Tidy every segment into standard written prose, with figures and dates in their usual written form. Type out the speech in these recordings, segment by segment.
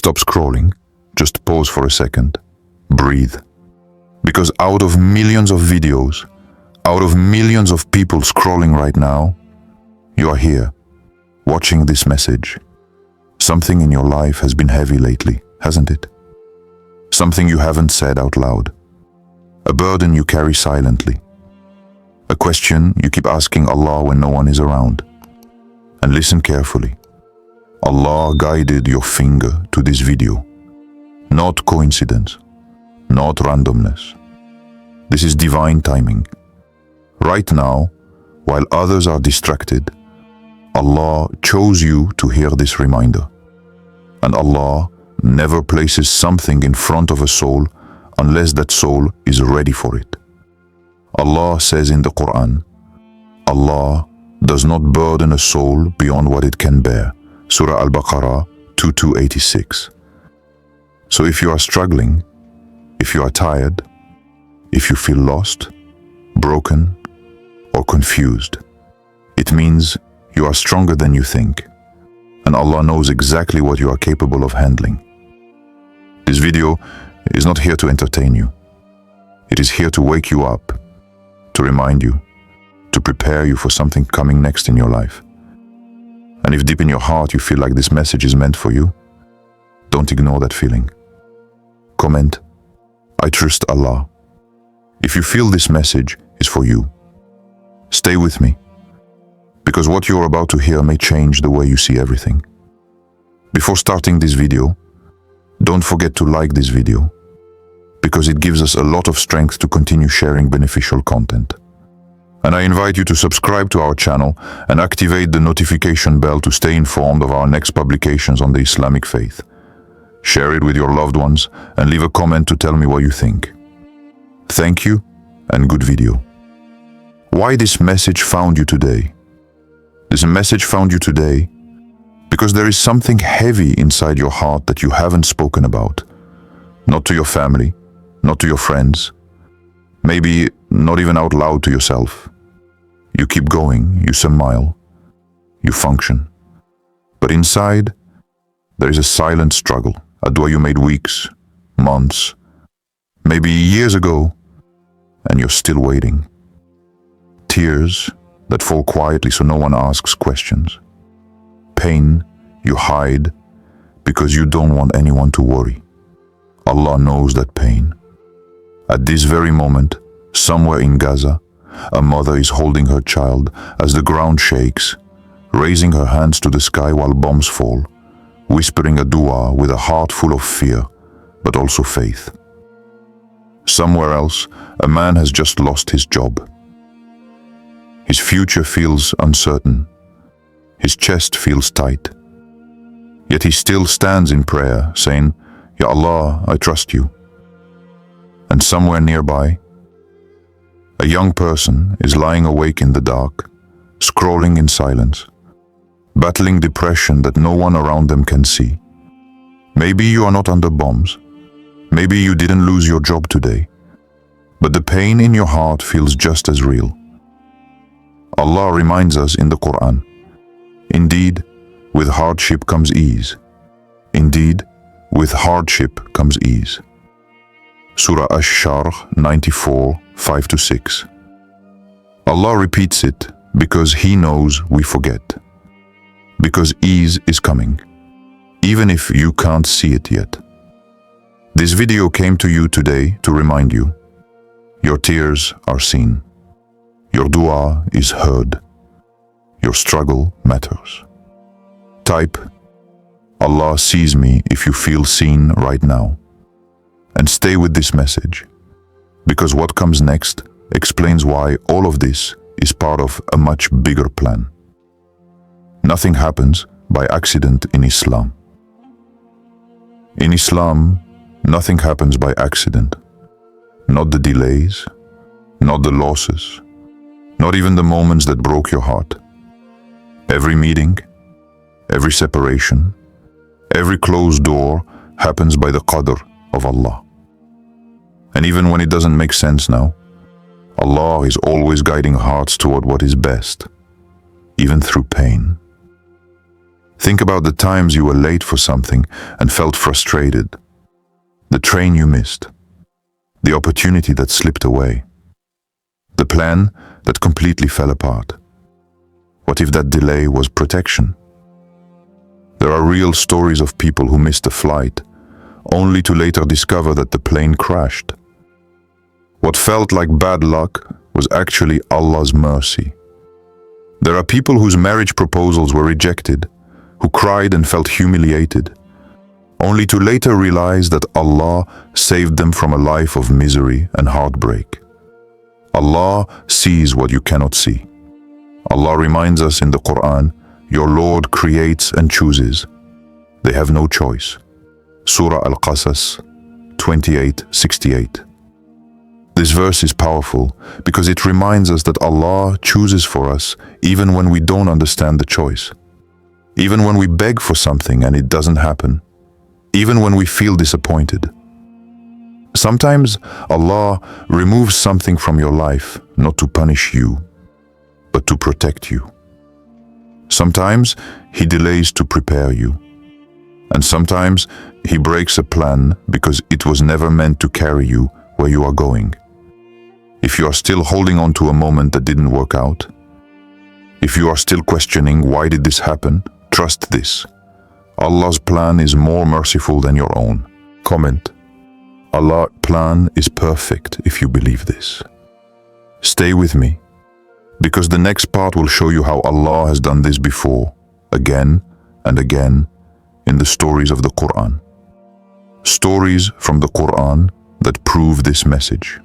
Stop scrolling. Just pause for a second. Breathe. Because out of millions of videos, out of millions of people scrolling right now, you are here, watching this message. Something in your life has been heavy lately, hasn't it? Something you haven't said out loud. A burden you carry silently. A question you keep asking Allah when no one is around. And listen carefully. Allah guided your finger to this video. Not coincidence, not randomness. This is divine timing. Right now, while others are distracted, Allah chose you to hear this reminder. And Allah never places something in front of a soul unless that soul is ready for it. Allah says in the Quran, Allah does not burden a soul beyond what it can bear. Surah Al-Baqarah 2286. So if you are struggling, if you are tired, if you feel lost, broken, or confused, it means you are stronger than you think, and Allah knows exactly what you are capable of handling. This video is not here to entertain you. It is here to wake you up, to remind you, to prepare you for something coming next in your life. And if deep in your heart you feel like this message is meant for you, don't ignore that feeling. Comment, I trust Allah. If you feel this message is for you, stay with me, because what you're about to hear may change the way you see everything. Before starting this video, don't forget to like this video, because it gives us a lot of strength to continue sharing beneficial content. And I invite you to subscribe to our channel and activate the notification bell to stay informed of our next publications on the Islamic faith. Share it with your loved ones and leave a comment to tell me what you think. Thank you and good video. Why this message found you today? This message found you today because there is something heavy inside your heart that you haven't spoken about. Not to your family, not to your friends, maybe not even out loud to yourself. You keep going, you smile, you function. But inside, there is a silent struggle, a dua you made weeks, months, maybe years ago, and you're still waiting. Tears that fall quietly so no one asks questions. Pain you hide because you don't want anyone to worry. Allah knows that pain. At this very moment, somewhere in Gaza, a mother is holding her child as the ground shakes, raising her hands to the sky while bombs fall, whispering a dua with a heart full of fear, but also faith. Somewhere else, a man has just lost his job. His future feels uncertain. His chest feels tight. Yet he still stands in prayer, saying, Ya Allah, I trust you. And somewhere nearby, a young person is lying awake in the dark, scrolling in silence, battling depression that no one around them can see. Maybe you are not under bombs. Maybe you didn't lose your job today. But the pain in your heart feels just as real. Allah reminds us in the Quran, indeed, with hardship comes ease. Indeed, with hardship comes ease. Surah Ash-Sharh 94, 5-6. Allah repeats it because He knows we forget. Because ease is coming, even if you can't see it yet. This video came to you today to remind you, your tears are seen. Your dua is heard. Your struggle matters. Type, Allah sees me if you feel seen right now. And stay with this message, because what comes next explains why all of this is part of a much bigger plan. Nothing happens by accident in Islam. In Islam, nothing happens by accident. Not the delays, not the losses, not even the moments that broke your heart. Every meeting, every separation, every closed door happens by the qadr of Allah. And even when it doesn't make sense now, Allah is always guiding hearts toward what is best, even through pain. Think about the times you were late for something and felt frustrated. The train you missed. The opportunity that slipped away. The plan that completely fell apart. What if that delay was protection? There are real stories of people who missed a flight, only to later discover that the plane crashed. What felt like bad luck was actually Allah's mercy. There are people whose marriage proposals were rejected, who cried and felt humiliated, only to later realize that Allah saved them from a life of misery and heartbreak. Allah sees what you cannot see. Allah reminds us in the Quran, your Lord creates and chooses. They have no choice. Surah Al-Qasas 28:68. This verse is powerful because it reminds us that Allah chooses for us even when we don't understand the choice. Even when we beg for something and it doesn't happen. Even when we feel disappointed. Sometimes Allah removes something from your life not to punish you, but to protect you. Sometimes He delays to prepare you. And sometimes He breaks a plan because it was never meant to carry you where you are going. If you are still holding on to a moment that didn't work out, if you are still questioning why did this happen, trust this. Allah's plan is more merciful than your own. Comment. Allah's plan is perfect if you believe this. Stay with me, because the next part will show you how Allah has done this before, again and again, in the stories of the Quran. Stories from the Quran that prove this message.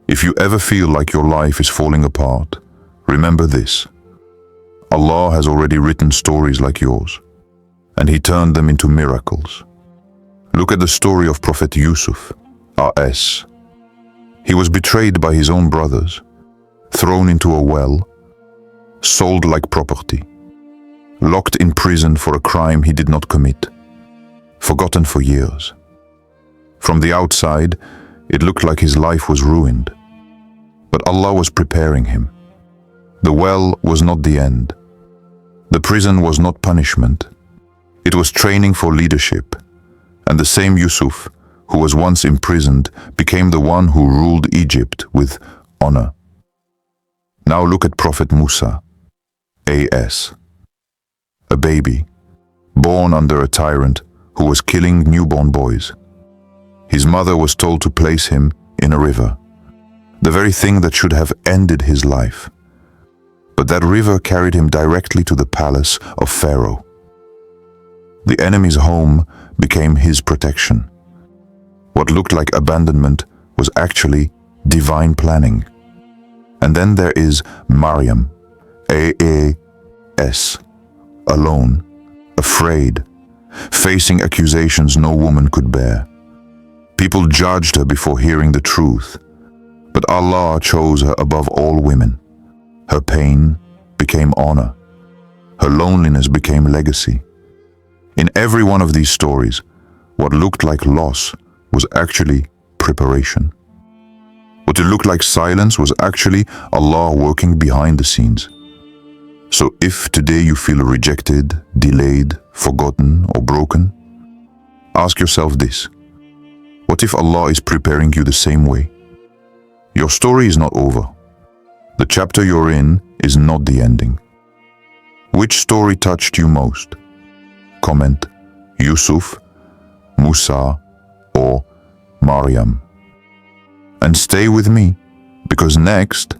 If you ever feel like your life is falling apart, remember this. Allah has already written stories like yours, and He turned them into miracles. Look at the story of Prophet Yusuf, A.S. He was betrayed by his own brothers, thrown into a well, sold like property, locked in prison for a crime he did not commit, forgotten for years. From the outside, it looked like his life was ruined. But Allah was preparing him. The well was not the end. The prison was not punishment. It was training for leadership. And the same Yusuf, who was once imprisoned, became the one who ruled Egypt with honor. Now look at Prophet Musa, A.S. A baby, born under a tyrant who was killing newborn boys. His mother was told to place him in a river, the very thing that should have ended his life. But that river carried him directly to the palace of Pharaoh. The enemy's home became his protection. What looked like abandonment was actually divine planning. And then there is Maryam, A.S., alone, afraid, facing accusations no woman could bear. People judged her before hearing the truth, but Allah chose her above all women. Her pain became honor. Her loneliness became legacy. In every one of these stories, what looked like loss was actually preparation. What looked like silence was actually Allah working behind the scenes. So if today you feel rejected, delayed, forgotten, or broken, ask yourself this. What if Allah is preparing you the same way? Your story is not over. The chapter you're in is not the ending. Which story touched you most? Comment Yusuf, Musa, or Maryam. And stay with me, because next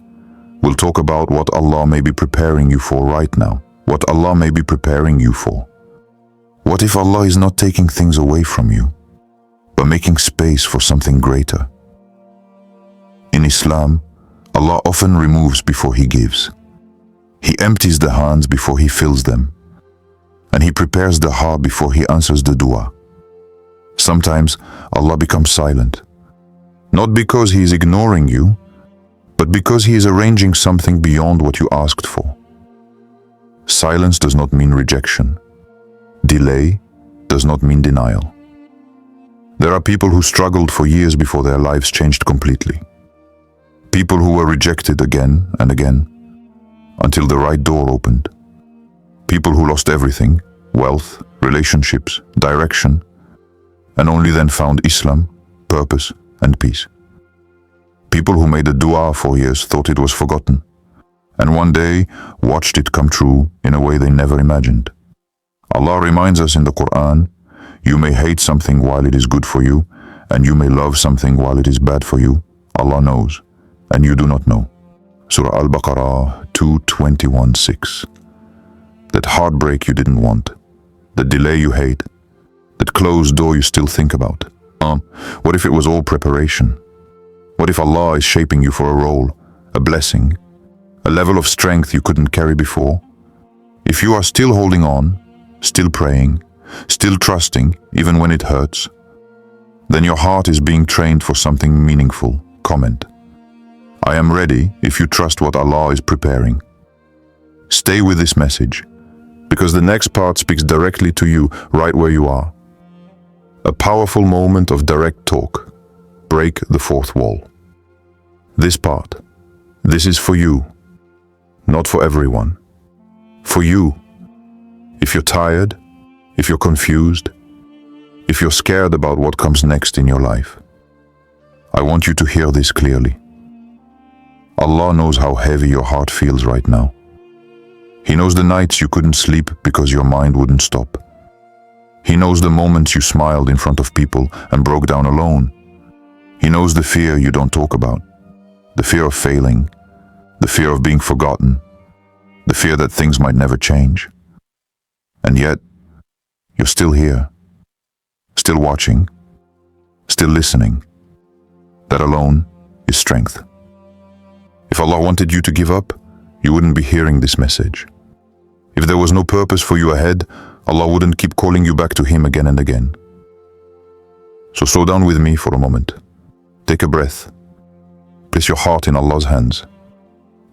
we'll talk about what Allah may be preparing you for right now. What Allah may be preparing you for. What if Allah is not taking things away from you, but making space for something greater? In Islam, Allah often removes before He gives. He empties the hands before He fills them. And He prepares the heart before He answers the dua. Sometimes Allah becomes silent. Not because He is ignoring you, but because He is arranging something beyond what you asked for. Silence does not mean rejection. Delay does not mean denial. There are people who struggled for years before their lives changed completely. People who were rejected again and again, until the right door opened. People who lost everything, wealth, relationships, direction, and only then found Islam, purpose, and peace. People who made a dua for years thought it was forgotten, and one day watched it come true in a way they never imagined. Allah reminds us in the Quran, you may hate something while it is good for you, and you may love something while it is bad for you. Allah knows, and you do not know. Surah Al-Baqarah 2:21-6. That heartbreak you didn't want, that delay you hate, that closed door you still think about. What if it was all preparation? What if Allah is shaping you for a role, a blessing, a level of strength you couldn't carry before? If you are still holding on, still praying, still trusting, even when it hurts, then your heart is being trained for something meaningful. Comment. I am ready if you trust what Allah is preparing. Stay with this message, because the next part speaks directly to you right where you are. A powerful moment of direct talk. Break the fourth wall. This part, this is for you, not for everyone. For you. If you're tired, if you're confused, if you're scared about what comes next in your life, I want you to hear this clearly. Allah knows how heavy your heart feels right now. He knows the nights you couldn't sleep because your mind wouldn't stop. He knows the moments you smiled in front of people and broke down alone. He knows the fear you don't talk about, the fear of failing, the fear of being forgotten, the fear that things might never change. And yet, you're still here, still watching, still listening. That alone is strength. If Allah wanted you to give up, you wouldn't be hearing this message. If there was no purpose for you ahead, Allah wouldn't keep calling you back to Him again and again. So slow down with me for a moment. Take a breath. Place your heart in Allah's hands.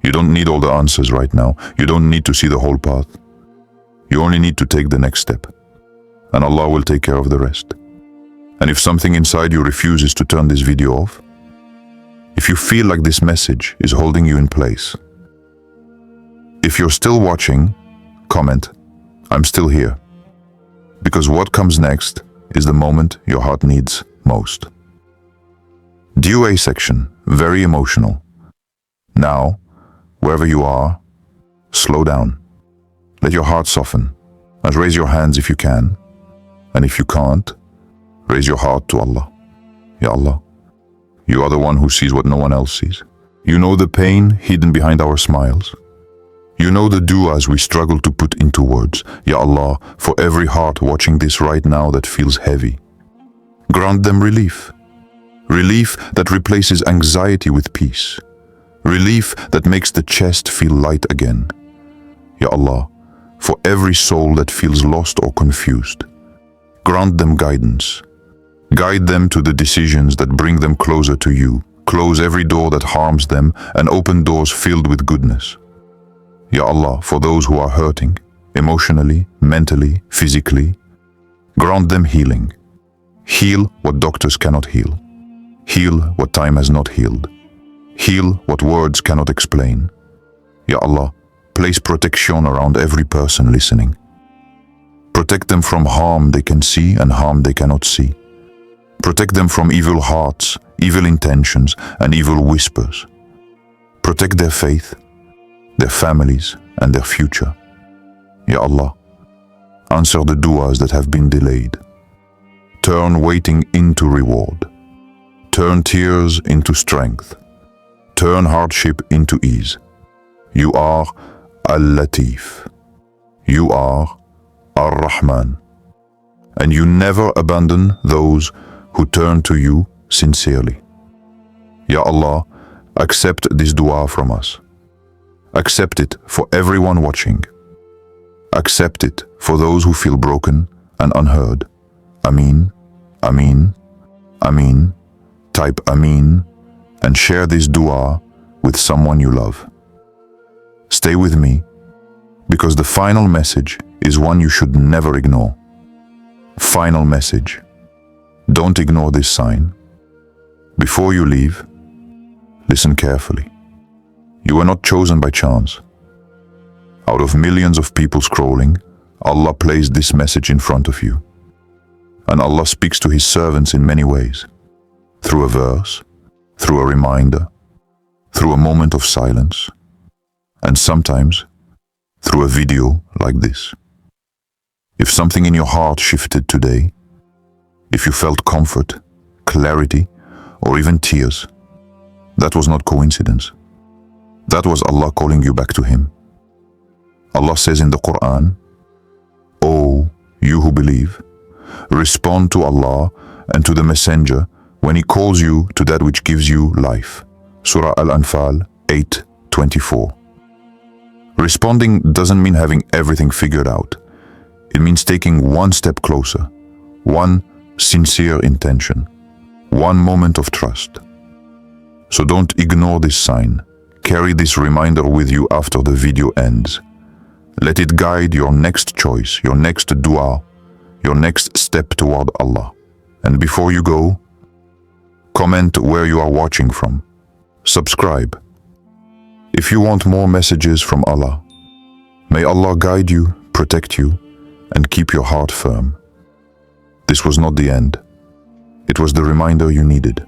You don't need all the answers right now. You don't need to see the whole path. You only need to take the next step, and Allah will take care of the rest. And if something inside you refuses to turn this video off, if you feel like this message is holding you in place, if you're still watching, comment, I'm still here. Because what comes next is the moment your heart needs most. DUA section, very emotional. Now, wherever you are, slow down. Let your heart soften, and raise your hands if you can. And if you can't, raise your heart to Allah. Ya Allah, you are the one who sees what no one else sees. You know the pain hidden behind our smiles. You know the du'as we struggle to put into words. Ya Allah, for every heart watching this right now that feels heavy, grant them relief. Relief that replaces anxiety with peace. Relief that makes the chest feel light again. Ya Allah, for every soul that feels lost or confused, grant them guidance. Guide them to the decisions that bring them closer to you. Close every door that harms them and open doors filled with goodness. Ya Allah, for those who are hurting, emotionally, mentally, physically, grant them healing. Heal what doctors cannot heal. Heal what time has not healed. Heal what words cannot explain. Ya Allah, place protection around every person listening. Protect them from harm they can see and harm they cannot see. Protect them from evil hearts, evil intentions, and evil whispers. Protect their faith, their families, and their future. Ya Allah, answer the du'as that have been delayed. Turn waiting into reward. Turn tears into strength. Turn hardship into ease. You are Al-Latif. You are Ar-Rahman. And you never abandon those who turn to you sincerely. Ya Allah, accept this dua from us. Accept it for everyone watching. Accept it for those who feel broken and unheard. Ameen, Ameen, Ameen. Type Ameen and share this dua with someone you love. Stay with me, because the final message is one you should never ignore. Final message. Don't ignore this sign. Before you leave, listen carefully. You were not chosen by chance. Out of millions of people scrolling, Allah placed this message in front of you. And Allah speaks to His servants in many ways. Through a verse, through a reminder, through a moment of silence, and sometimes through a video like this. If something in your heart shifted today, if you felt comfort, clarity, or even tears, that was not coincidence. That was Allah calling you back to Him. Allah says in the Quran, "O you who believe, respond to Allah and to the Messenger when He calls you to that which gives you life." Surah Al-Anfal 8:24. Responding doesn't mean having everything figured out. It means taking one step closer, one sincere intention, one moment of trust. So don't ignore this sign. Carry this reminder with you after the video ends. Let it guide your next choice, your next dua, your next step toward Allah. And before you go, comment where you are watching from. Subscribe. If you want more messages from Allah, may Allah guide you, protect you, and keep your heart firm. This was not the end. It was the reminder you needed.